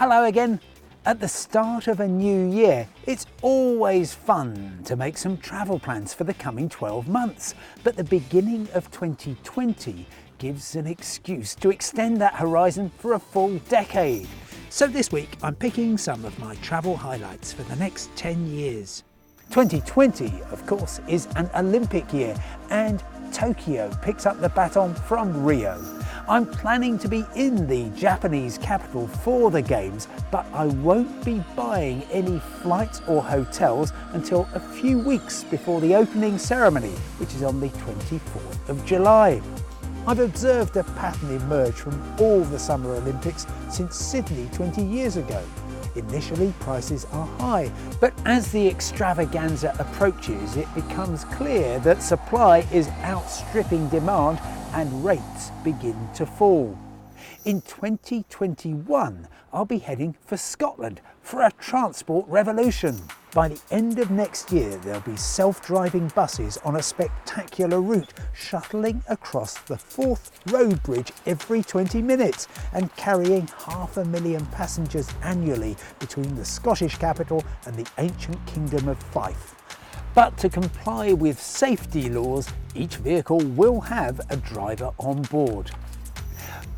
Hello again. At the start of a new year, it's always fun to make some travel plans for the coming 12 months, but the beginning of 2020 gives an excuse to extend that horizon for a full decade. So this week, I'm picking some of my travel highlights for the next 10 years. 2020, of course, is an Olympic year, and Tokyo picks up the baton from Rio. I'm planning to be in the Japanese capital for the Games, but I won't be buying any flights or hotels until a few weeks before the opening ceremony, which is on the 24th of July. I've observed a pattern emerge from all the Summer Olympics since Sydney 20 years ago. Initially, prices are high, but as the extravaganza approaches, it becomes clear that supply is outstripping demand and rates begin to fall. In 2021, I'll be heading for Scotland for a transport revolution. By the end of next year, there'll be self-driving buses on a spectacular route, shuttling across the Forth Road Bridge every 20 minutes and carrying 500,000 passengers annually between the Scottish capital and the ancient kingdom of Fife. But to comply with safety laws, each vehicle will have a driver on board.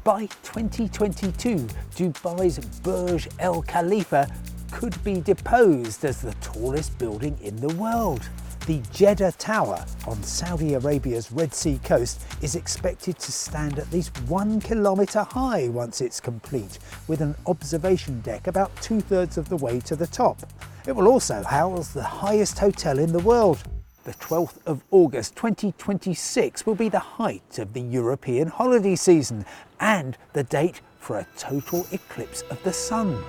By 2022, Dubai's Burj Al Khalifa could be deposed as the tallest building in the world. The JEDDAH Tower on Saudi Arabia's Red Sea coast is expected to stand at least 1 kilometre high once it's complete, with an observation deck about 2/3 of the way to the top. It will also house the highest hotel in the world. The 12th of August 2026 will be the height of the European holiday season and the date for a total eclipse of the sun.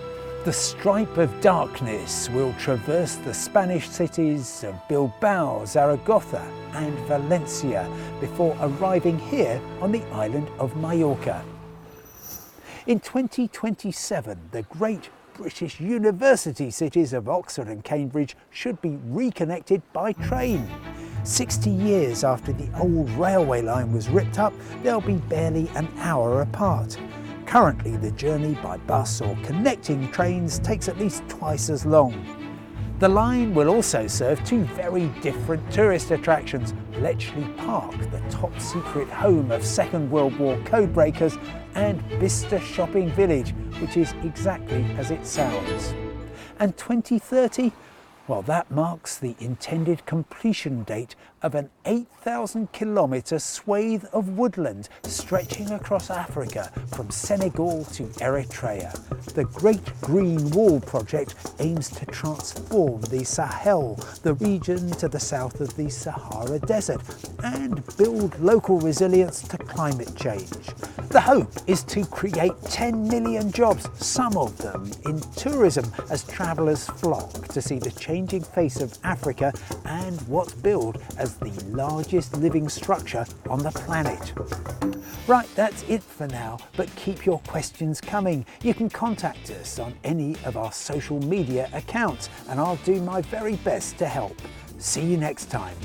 The stripe of darkness will traverse the Spanish cities of Bilbao, Zaragoza and Valencia before arriving here on the island of Mallorca. In 2027, the great British university cities of Oxford and Cambridge should be reconnected by train. 60 years after the old railway line was ripped up, they'll be barely an hour apart. Currently, the journey by bus or connecting trains takes at least twice as long. The line will also serve two very different tourist attractions: Bletchley Park, the top secret home of Second World War codebreakers, and BICESTER Shopping Village, which is exactly as it sounds. And 2030? Well, that marks the intended completion date of an 8,000 kilometre swathe of woodland stretching across Africa from Senegal to Eritrea. The Great Green Wall project aims to transform the Sahel, the region to the south of the Sahara Desert, and build local resilience to climate change. The hope is to create 10 million jobs, some of them in tourism, as travellers flock to see the changing face of Africa and what's billed as the largest living structure on the planet. Right, that's it for now, but keep your questions coming. You can contact us on any of our social media accounts, and I'll do my very best to help. See you next time.